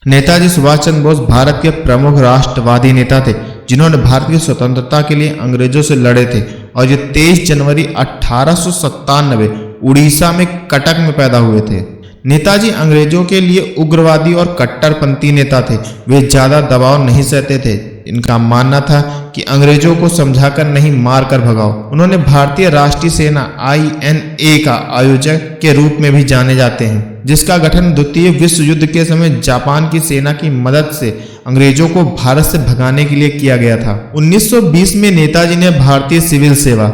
नेताजी सुभाष चंद्र बोस भारत के प्रमुख राष्ट्रवादी नेता थे जिन्होंने भारत की स्वतंत्रता के लिए अंग्रेजों से लड़े थे और ये 23 जनवरी 1897 उड़ीसा में कटक में पैदा हुए थे। नेताजी अंग्रेजों के लिए उग्रवादी और कट्टरपंथी नेता थे। वे ज्यादा दबाव नहीं सहते थे। इनका मानना था कि अंग्रेजों को समझाकर नहीं मार कर भगाओ। उन्होंने भारतीय राष्ट्रीय सेना INA का आयोजक के रूप में भी जाने जाते हैं, जिसका गठन द्वितीय विश्व युद्ध के समय जापान की सेना की मदद से अंग्रेजों को भारत से भगाने के लिए किया गया था। 1920 में नेताजी ने भारतीय सिविल सेवा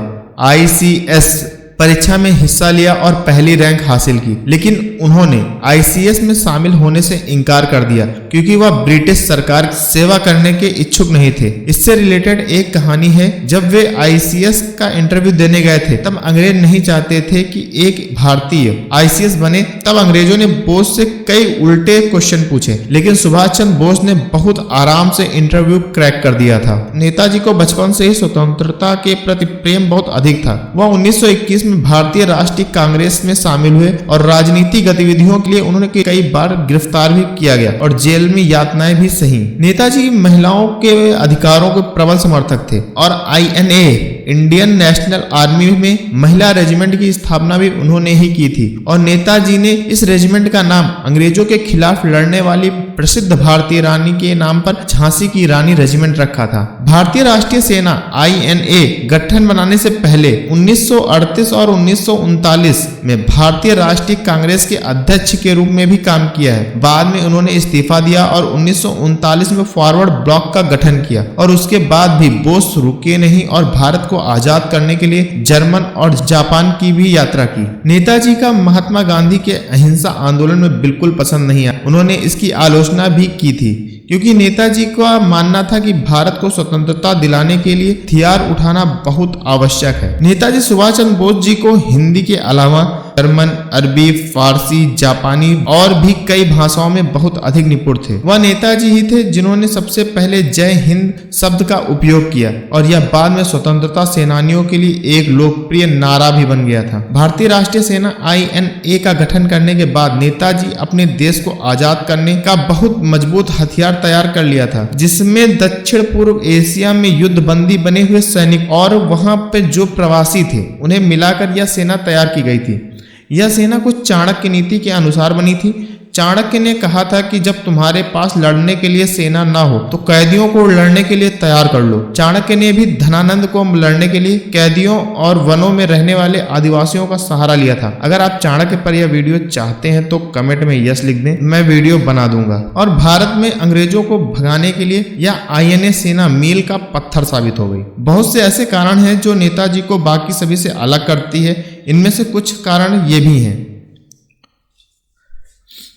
ICS परीक्षा में हिस्सा लिया और पहली रैंक हासिल की, लेकिन उन्होंने ICS में शामिल होने से इनकार कर दिया क्योंकि वह ब्रिटिश सरकार की सेवा करने के इच्छुक नहीं थे। इससे रिलेटेड एक कहानी है। जब वे ICS का इंटरव्यू देने गए थे तब अंग्रेज नहीं चाहते थे कि एक भारतीय ICS बने। तब अंग्रेजों ने बोस से कई उल्टे क्वेश्चन पूछे, लेकिन सुभाष चंद्र बोस ने बहुत आराम से इंटरव्यू क्रैक कर दिया था। नेताजी को बचपन से ही स्वतंत्रता के प्रति प्रेम बहुत अधिक था। वह 1921 में भारतीय राष्ट्रीय कांग्रेस में शामिल हुए और राजनीतिक गतिविधियों के लिए उन्होंने कई बार गिरफ्तार भी किया गया और जेल में यातनाएं भी सही। नेताजी महिलाओं के अधिकारों के प्रबल समर्थक थे और INA इंडियन नेशनल आर्मी में महिला रेजिमेंट की स्थापना भी उन्होंने ही की थी और नेताजी ने इस रेजिमेंट का नाम अंग्रेजों के खिलाफ लड़ने वाली प्रसिद्ध भारतीय रानी के नाम पर झांसी की रानी रेजिमेंट रखा था। भारतीय राष्ट्रीय सेना INA गठन बनाने से पहले 1938 और 1939 में भारतीय राष्ट्रीय कांग्रेस के अध्यक्ष के रूप में भी काम किया है। बाद में उन्होंने इस्तीफा दिया और 1939 में फॉरवर्ड ब्लॉक का गठन किया और उसके बाद भी बोस रुके नहीं और भारत को आजाद करने के लिए जर्मन और जापान की भी यात्रा की। नेताजी का महात्मा गांधी के अहिंसा आंदोलन में बिल्कुल पसंद नहीं आया। उन्होंने इसकी आलोचना भी की थी क्योंकि नेताजी का मानना था कि भारत को स्वतंत्रता दिलाने के लिए हथियार उठाना बहुत आवश्यक है। नेताजी सुभाष चंद्र बोस जी को हिंदी के अलावा जर्मन, अरबी, फारसी, जापानी और भी कई भाषाओं में बहुत अधिक निपुण थे। वह नेताजी ही थे जिन्होंने सबसे पहले जय हिंद शब्द का उपयोग किया और यह बाद में स्वतंत्रता सेनानियों के लिए एक लोकप्रिय नारा भी बन गया था। भारतीय राष्ट्रीय सेना INA का गठन करने के बाद नेताजी अपने देश को आजाद करने का बहुत मजबूत हथियार तैयार कर लिया था, जिसमें दक्षिण पूर्व एशिया में युद्धबंदी बने हुए सैनिक और वहां पे जो प्रवासी थे उन्हें मिलाकर यह सेना तैयार की गई थी। यह सेना कुछ चाणक्य नीति के अनुसार बनी थी। चाणक्य ने कहा था कि जब तुम्हारे पास लड़ने के लिए सेना ना हो तो कैदियों को लड़ने के लिए तैयार कर लो। चाणक्य ने भी धनानंद को लड़ने के लिए कैदियों और वनों में रहने वाले आदिवासियों का सहारा लिया था। अगर आप चाणक्य पर यह वीडियो चाहते हैं तो कमेंट में यस लिख दें, मैं वीडियो बना दूंगा। और भारत में अंग्रेजों को भगाने के लिए यह INA सेना मील का पत्थर साबित हो गई। बहुत से ऐसे कारण हैं जो नेताजी को बाकी सभी से अलग करती है। इनमें से कुछ कारण ये भी हैं।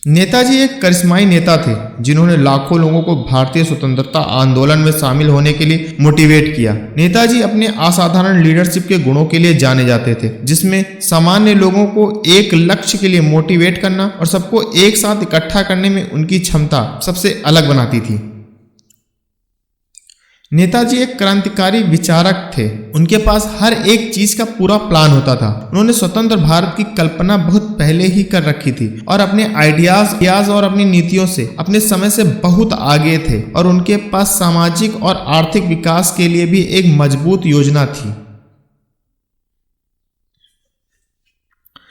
नेताजी एक करिश्माई नेता थे जिन्होंने लाखों लोगों को भारतीय स्वतंत्रता आंदोलन में शामिल होने के लिए मोटिवेट किया। नेताजी अपने असाधारण लीडरशिप के गुणों के लिए जाने जाते थे, जिसमें सामान्य लोगों को एक लक्ष्य के लिए मोटिवेट करना और सबको एक साथ इकट्ठा करने में उनकी क्षमता सबसे अलग बनाती थी। नेताजी एक क्रांतिकारी विचारक थे। उनके पास हर एक चीज का पूरा प्लान होता था। उन्होंने स्वतंत्र भारत की कल्पना बहुत पहले ही कर रखी थी और अपने आइडियाज और अपनी नीतियों से अपने समय से बहुत आगे थे और उनके पास सामाजिक और आर्थिक विकास के लिए भी एक मजबूत योजना थी।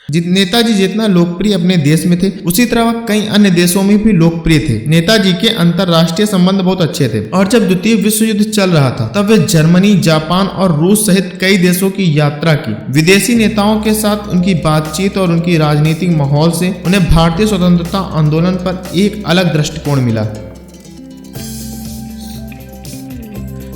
नेताजी जितना लोकप्रिय अपने देश में थे उसी तरह वह कई अन्य देशों में भी लोकप्रिय थे। नेताजी के अंतरराष्ट्रीय संबंध बहुत अच्छे थे और जब द्वितीय विश्व युद्ध चल रहा था तब वे जर्मनी, जापान और रूस सहित कई देशों की यात्रा की। विदेशी नेताओं के साथ उनकी बातचीत और उनकी राजनीतिक माहौल से उन्हें भारतीय स्वतंत्रता आंदोलन पर एक अलग दृष्टिकोण मिला।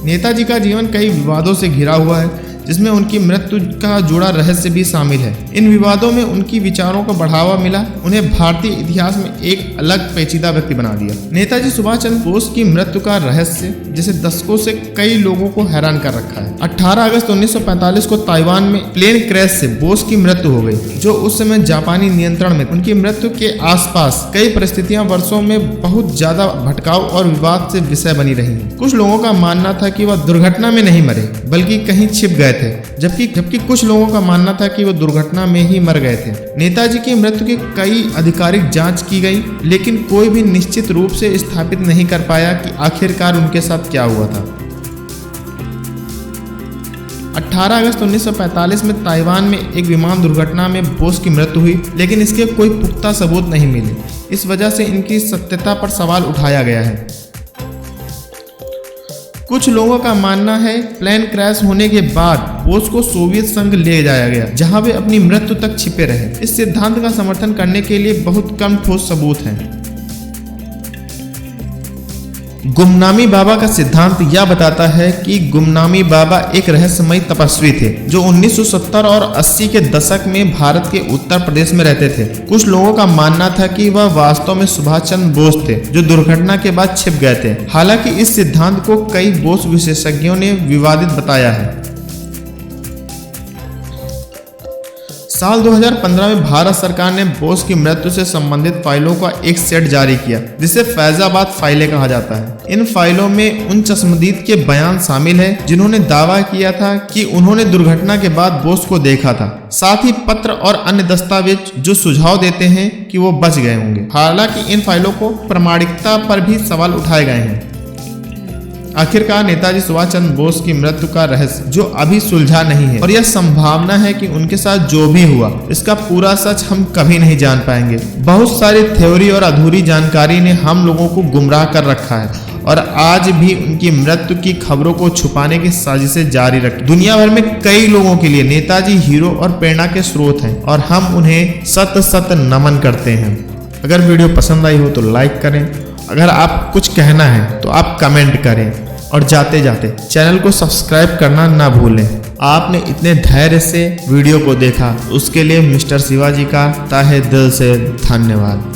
नेताजी का जीवन कई विवादों से घिरा हुआ है, जिसमें उनकी मृत्यु का जुड़ा रहस्य भी शामिल है। इन विवादों में उनकी विचारों को बढ़ावा मिला, उन्हें भारतीय इतिहास में एक अलग पेचीदा व्यक्ति बना दिया। नेताजी सुभाष चंद्र बोस की मृत्यु का रहस्य जिसे दशकों से कई लोगों को हैरान कर रखा है। 18 अगस्त 1945 को ताइवान में प्लेन क्रैश से बोस की मृत्यु हो गई, जो उस समय जापानी नियंत्रण में। उनकी मृत्यु के आसपास कई परिस्थितियां वर्षों में बहुत ज्यादा भटकाव और विवाद से विषय बनी रही। कुछ लोगों का मानना था कि वह दुर्घटना में नहीं मरे बल्कि कहीं छिप गए थे। थे, जबकि कुछ लोगों का मानना था कि वो दुर्घटना में ही मर गए थे। नेताजी की मृत्यु की कई आधिकारिक जांच की गई, लेकिन कोई भी निश्चित रूप से स्थापित नहीं कर पाया कि आखिरकार उनके साथ क्या हुआ था। 18 अगस्त 1945 में ताइवान में एक विमान दुर्घटना में बोस की मृत्यु हुई, लेकिन इसके कोई पुख्ता सबूत नहीं मिले। इस वजह से इनकी सत्यता पर सवाल उठाया गया है। कुछ लोगों का मानना है प्लेन क्रैश होने के बाद बोस को सोवियत संघ ले जाया गया, जहां वे अपनी मृत्यु तक छिपे रहे। इस सिद्धांत का समर्थन करने के लिए बहुत कम ठोस सबूत हैं। गुमनामी बाबा का सिद्धांत यह बताता है कि गुमनामी बाबा एक रहस्यमयी तपस्वी थे जो 1970 और 80 के दशक में भारत के उत्तर प्रदेश में रहते थे। कुछ लोगों का मानना था कि वह वास्तव में सुभाष चंद्र बोस थे जो दुर्घटना के बाद छिप गए थे। हालांकि इस सिद्धांत को कई बोस विशेषज्ञों ने विवादित बताया है। साल 2015 में भारत सरकार ने बोस की मृत्यु से संबंधित फाइलों का एक सेट जारी किया, जिसे फैजाबाद फाइलें कहा जाता है। इन फाइलों में उन चश्मदीद के बयान शामिल हैं जिन्होंने दावा किया था कि उन्होंने दुर्घटना के बाद बोस को देखा था। साथ ही पत्र और अन्य दस्तावेज जो सुझाव देते हैं कि वो बच गए होंगे। हालांकि इन फाइलों को प्रामाणिकता पर भी सवाल उठाए गए हैं। आखिरकार नेताजी सुभाष चंद्र बोस की मृत्यु का रहस्य जो अभी सुलझा नहीं है, और यह संभावना है कि उनके साथ जो भी हुआ इसका पूरा सच हम कभी नहीं जान पाएंगे। बहुत सारी थ्योरी और अधूरी जानकारी ने हम लोगों को गुमराह कर रखा है और आज भी उनकी मृत्यु की खबरों को छुपाने की साजिशें जारी रखी। दुनिया भर में कई लोगों के लिए नेताजी हीरो और प्रेरणा के स्रोत हैं और हम उन्हें सत नमन करते हैं। अगर वीडियो पसंद आई हो तो लाइक करें। अगर आप कुछ कहना है तो आप कमेंट करें और जाते जाते चैनल को सब्सक्राइब करना ना भूलें। आपने इतने धैर्य से वीडियो को देखा, उसके लिए मिस्टर शिवाजी का तहे दिल से धन्यवाद।